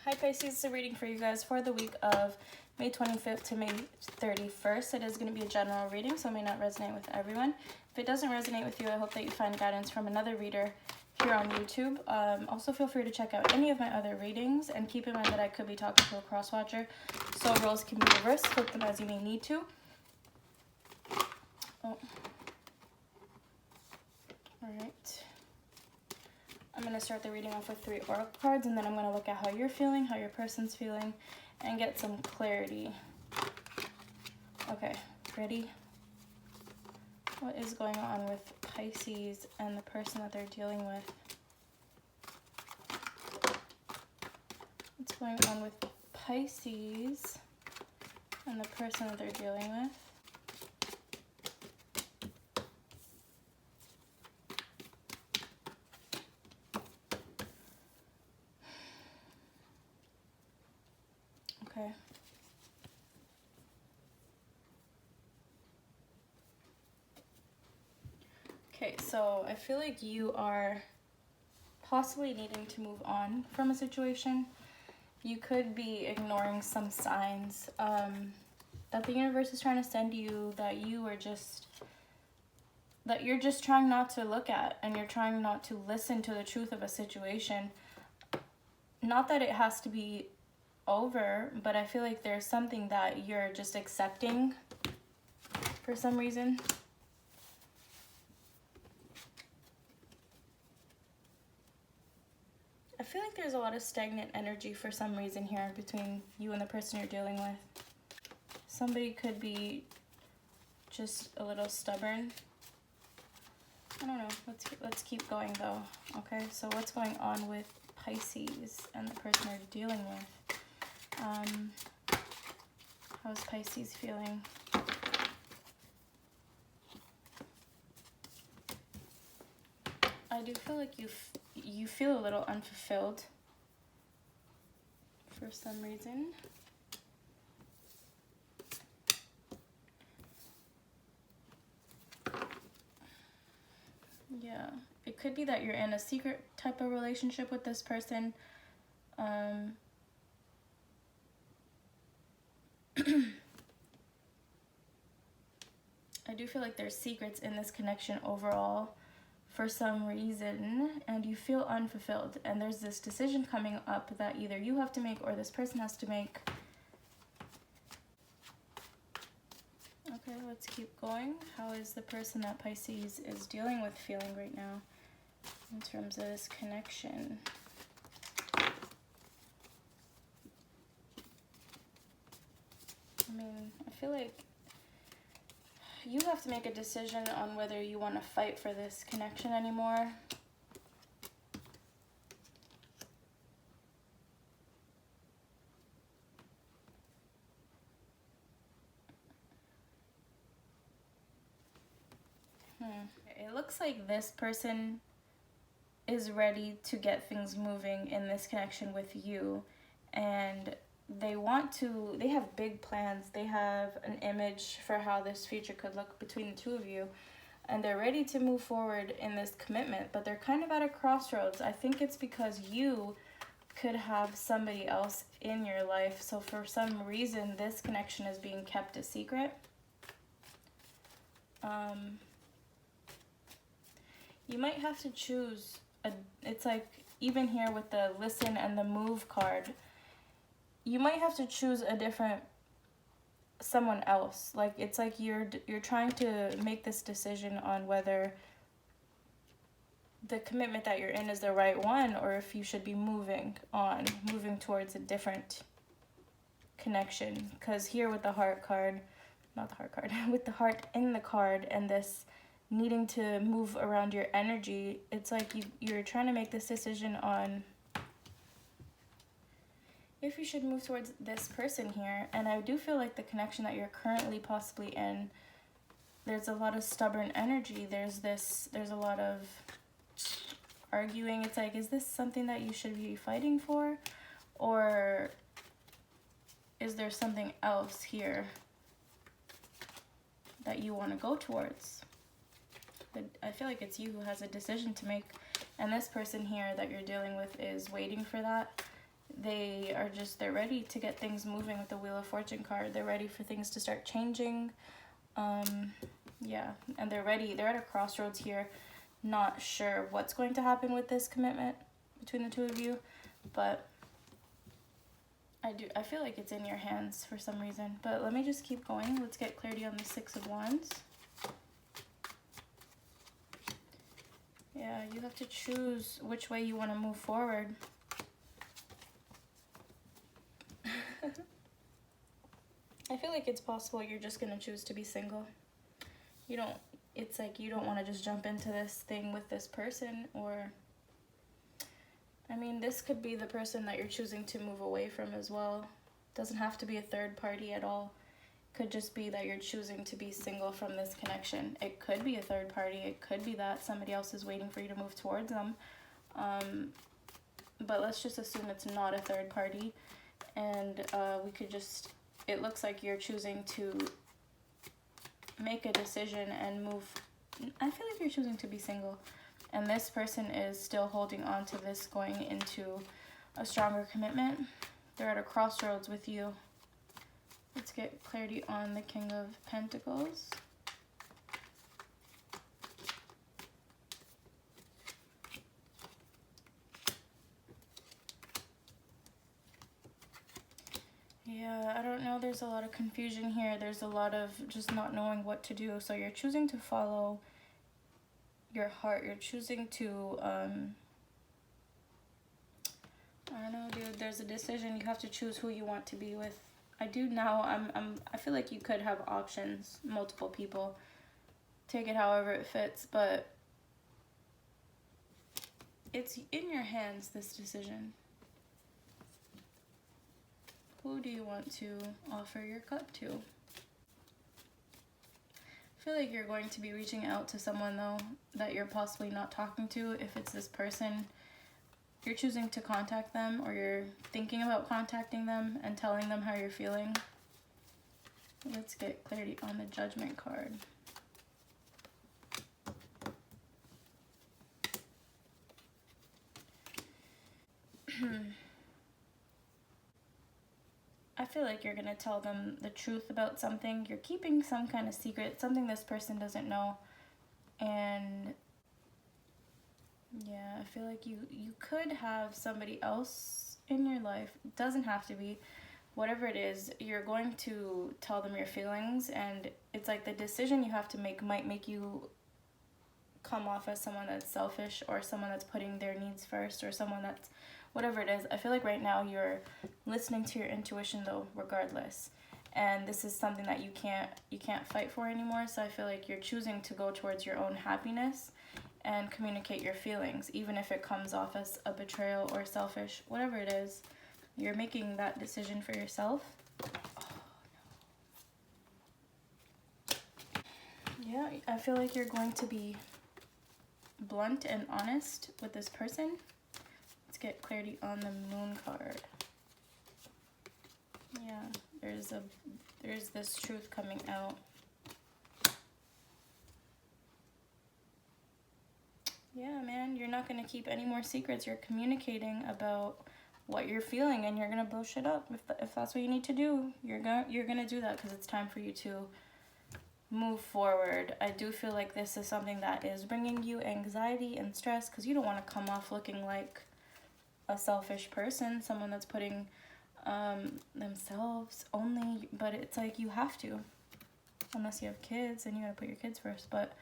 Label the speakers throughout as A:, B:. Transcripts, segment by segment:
A: Hi Pisces, it's a reading for you guys for the week of May 25th to May 31st. It is going to be a general reading, so it may not resonate with everyone. If it doesn't resonate with you, I hope that you find guidance from another reader here on YouTube. Also, feel free to check out any of my other readings, and keep in mind that I could be talking to a cross-watcher, so roles can be reversed. Flip them as you may need to. Oh. Alright. I'm going to start the reading off with 3 oracle cards, and then I'm going to look at how you're feeling, how your person's feeling, and get some clarity. Okay, ready? What is going on with Pisces and the person that they're dealing with? What's going on with Pisces and the person that they're dealing with? Okay. Okay, so I feel like you are possibly needing to move on from a situation. You could be ignoring some signs that the universe is trying to send you, that you're just trying not to look at, and you're trying not to listen to the truth of a situation. Not that it has to be over, but I feel like there's something that you're just accepting for some reason. I feel like there's a lot of stagnant energy for some reason here between you and the person you're dealing with. Somebody could be just a little stubborn. I don't know. Let's keep going though. Okay, so what's going on with Pisces and the person you're dealing with? How's Pisces feeling? I do feel like you feel a little unfulfilled for some reason. Yeah, it could be that you're in a secret type of relationship with this person. I do feel like there's secrets in this connection overall for some reason, and you feel unfulfilled, and there's this decision coming up that either you have to make or this person has to make. Okay, let's keep going. How is the person that Pisces is dealing with feeling right now in terms of this connection? I mean, I feel like you have to make a decision on whether you want to fight for this connection anymore. It looks like this person is ready to get things moving in this connection with you, and they have big plans. They have an image for how this future could look between the two of you, and they're ready to move forward in this commitment, but they're kind of at a crossroads. I think it's because you could have somebody else in your life, so for some reason this connection is being kept a secret. You might have to choose it's like, even here with the listen and the move card, you might have to choose a different someone else. Like, it's like you're trying to make this decision on whether the commitment that you're in is the right one, or if you should be moving towards a different connection. Because here with the heart card, not the heart card, with the heart in the card and this needing to move around your energy, it's like you're trying to make this decision on if you should move towards this person here. And I do feel like the connection that you're currently possibly in, there's a lot of stubborn energy. There's a lot of arguing. It's like, is this something that you should be fighting for, or is there something else here that you want to go towards? But I feel like it's you who has a decision to make, and this person here that you're dealing with is waiting for that. they're ready to get things moving with the Wheel of Fortune card. They're ready for things to start changing. Yeah, and they're ready. They're at a crossroads here, not sure what's going to happen with this commitment between the two of you, but I feel like it's in your hands for some reason. But let me just keep going. Let's get clarity on the Six of Wands. Yeah, you have to choose which way you want to move forward. I feel like it's possible you're just going to choose to be single. It's like you don't want to just jump into this thing with this person, or, I mean, this could be the person that you're choosing to move away from as well. Doesn't have to be a third party at all. Could just be that you're choosing to be single from this connection. It could be a third party. It could be that somebody else is waiting for you to move towards them. But let's just assume it's not a third party. And it looks like you're choosing to make a decision and move. I feel like you're choosing to be single. And this person is still holding on to this, going into a stronger commitment. They're at a crossroads with you. Let's get clarity on the King of Pentacles. Yeah, I don't know. There's a lot of confusion here. There's a lot of just not knowing what to do. So you're choosing to follow your heart. You're choosing to, I don't know, dude. There's a decision. You have to choose who you want to be with. I feel like you could have options, multiple people. Take it however it fits, but it's in your hands, this decision. Who do you want to offer your cup to? I feel like you're going to be reaching out to someone, though, that you're possibly not talking to. If it's this person, you're choosing to contact them, or you're thinking about contacting them and telling them how you're feeling. Let's get clarity on the Judgment card. I feel like you're going to tell them the truth about something. You're keeping some kind of secret, something this person doesn't know. And yeah, I feel like you could have somebody else in your life. It doesn't have to be. Whatever it is, you're going to tell them your feelings, and it's like the decision you have to make might make you come off as someone that's selfish, or someone that's putting their needs first, or someone that's whatever it is. I feel like right now you're listening to your intuition, though, regardless. And this is something that you can't fight for anymore. So I feel like you're choosing to go towards your own happiness and communicate your feelings, even if it comes off as a betrayal or selfish, whatever it is. You're making that decision for yourself. Oh, no. Yeah, I feel like you're going to be blunt and honest with this person. Let's get clarity on the Moon card. Yeah, there's this truth coming out. Yeah, man, you're not going to keep any more secrets. You're communicating about what you're feeling, and you're going to blow shit up. If that's what you need to do, you're going to do that, because it's time for you to move forward. I do feel like this is something that is bringing you anxiety and stress, because you don't want to come off looking like a selfish person, someone that's putting themselves only. But it's like you have to, unless you have kids, and you gotta put your kids first. But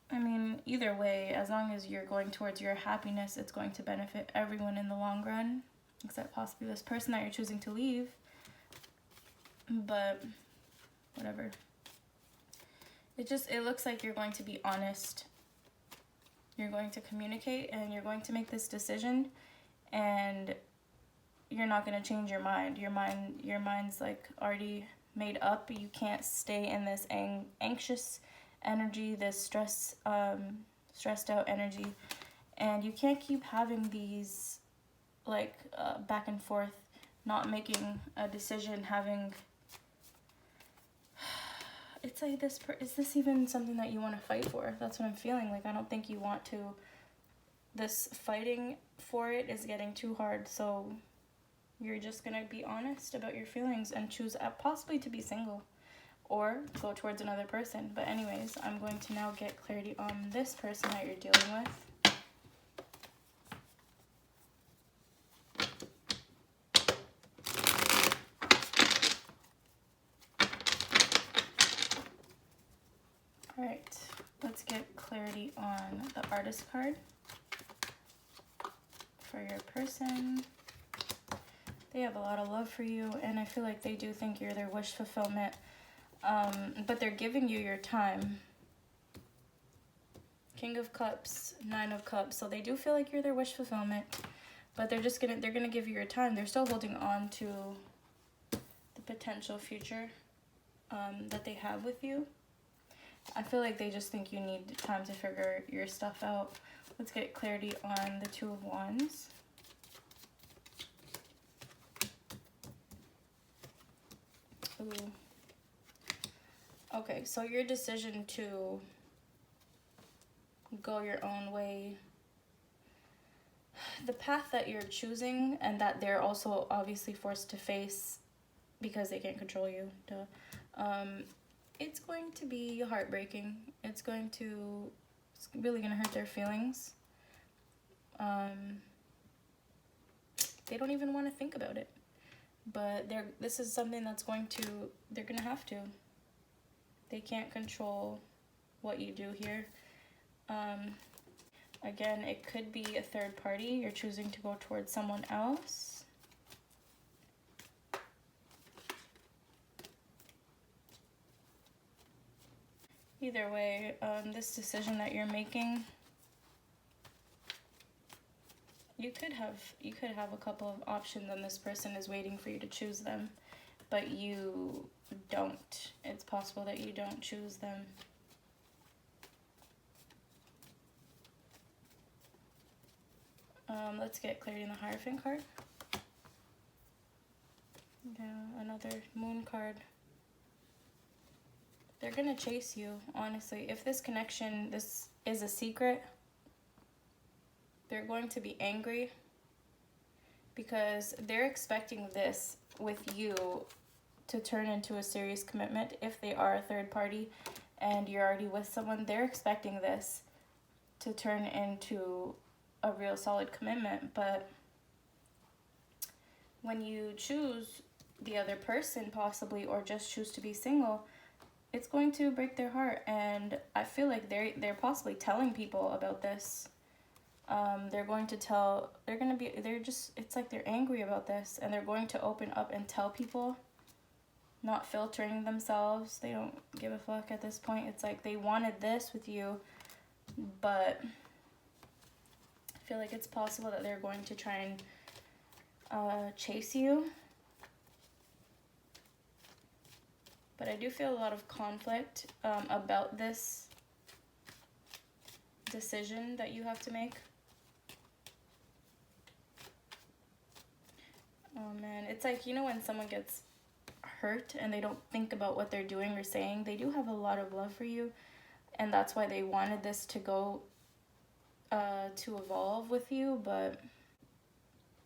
A: I mean, either way, as long as you're going towards your happiness, it's going to benefit everyone in the long run, except possibly this person that you're choosing to leave. But whatever. It looks like you're going to be honest. You're going to communicate, and you're going to make this decision, and you're not going to change your mind. Your mind's like already made up. You can't stay in this anxious energy, this stressed out energy, and you can't keep having these back and forth, not making a decision, having. It's like is this even something that you want to fight for? That's what I'm feeling. Like, I don't think you want to. This fighting for it is getting too hard, so you're just gonna be honest about your feelings and choose possibly to be single or go towards another person. But anyways, I'm going to now get clarity on this person that you're dealing with. Alright, let's get clarity on the Artist card for your person. They have a lot of love for you, and I feel like they do think you're their wish fulfillment, but they're giving you your time. King of Cups, Nine of Cups, so they do feel like you're their wish fulfillment, but they're gonna give you your time. They're still holding on to the potential future that they have with you. I feel like they just think you need time to figure your stuff out. Let's get clarity on the Two of Wands. Ooh. Okay, so your decision to go your own way, the path that you're choosing and that they're also obviously forced to face because they can't control you, it's going to be heartbreaking. It's really gonna hurt their feelings. They don't even want to think about it, but this is something that's they're gonna have to. They can't control what you do here. Again, it could be a third party. You're choosing to go towards someone else. Either way, this decision that you're making, you could have a couple of options and this person is waiting for you to choose them, but you don't. It's possible that you don't choose them. Let's get clarity in the Hierophant card. Yeah, another Moon card. They're gonna chase you, honestly. If this connection, this is a secret, they're going to be angry because they're expecting this with you to turn into a serious commitment. If they are a third party and you're already with someone, they're expecting this to turn into a real solid commitment. But when you choose the other person possibly, or just choose to be single, it's going to break their heart. And I feel like they're possibly telling people about this. It's like they're angry about this, and they're going to open up and tell people, not filtering themselves. They don't give a fuck at this point. It's like they wanted this with you, but I feel like it's possible that they're going to try and chase you. But I do feel a lot of conflict about this decision that you have to make. Oh man, it's like, you know, when someone gets hurt and they don't think about what they're doing or saying, they do have a lot of love for you, and that's why they wanted this to go to evolve with you. But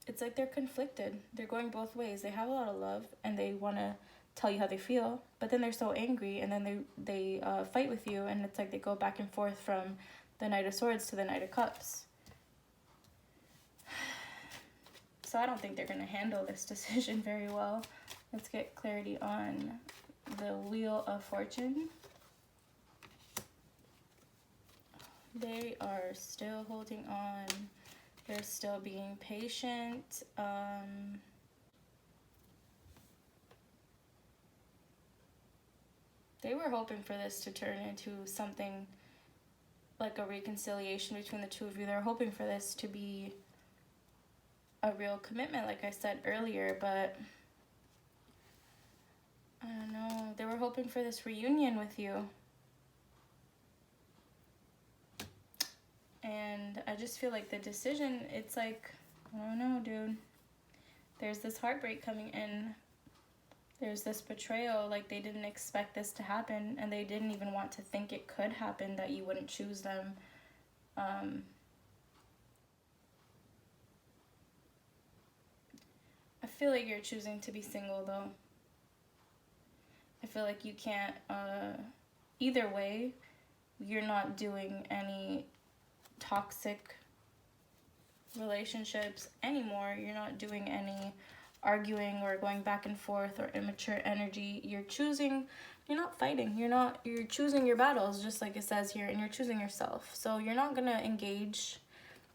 A: it's like they're conflicted. They're going both ways. They have a lot of love and they want to tell you how they feel, but then they're so angry, and then they fight with you, and it's like they go back and forth from the Knight of Swords to the Knight of Cups. So I don't think they're going to handle this decision very well. Let's get clarity on the Wheel of Fortune. They are still holding on. They're still being patient. They were hoping for this to turn into something like a reconciliation between the two of you. They're hoping for this to be a real commitment, like I said earlier, but I don't know. They were hoping for this reunion with you. And I just feel like the decision, it's like, I don't know, dude. There's this heartbreak coming in. There's this betrayal. Like, they didn't expect this to happen, and they didn't even want to think it could happen, that you wouldn't choose them. I feel like you're choosing to be single, though. I feel like you can't, either way, you're not doing any toxic relationships anymore. You're not doing any arguing or going back and forth or immature energy. You're not fighting. You're choosing your battles, just like it says here, and you're choosing yourself. So you're not gonna engage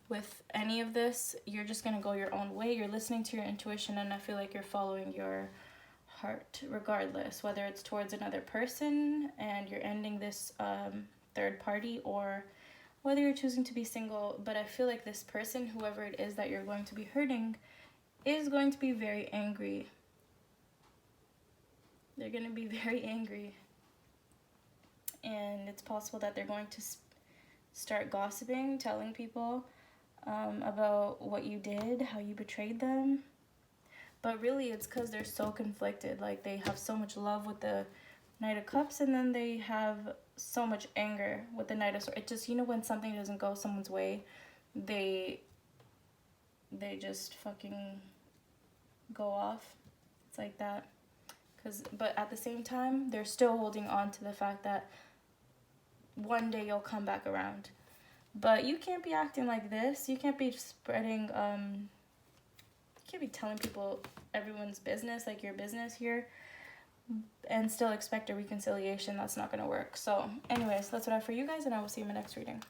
A: with any of this. You're just gonna go your own way. You're listening to your intuition, and I feel like you're following your heart regardless, whether it's towards another person and you're ending this third party, or whether you're choosing to be single. But I feel like this person, whoever it is that you're going to be hurting, is going to be very angry. They're going to be very angry. And it's possible that they're going to start gossiping, telling people about what you did, how you betrayed them. But really, it's because they're so conflicted. Like, they have so much love with the Knight of Cups, and then they have so much anger with the Knight of Swords. It just, when something doesn't go someone's way, they just fucking go off. It's like that. But at the same time, they're still holding on to the fact that one day you'll come back around. But you can't be acting like this. You can't be spreading, you can't be telling people everyone's business, like your business here, and still expect a reconciliation. That's not going to work. So anyways, that's what I have for you guys, and I will see you in my next reading.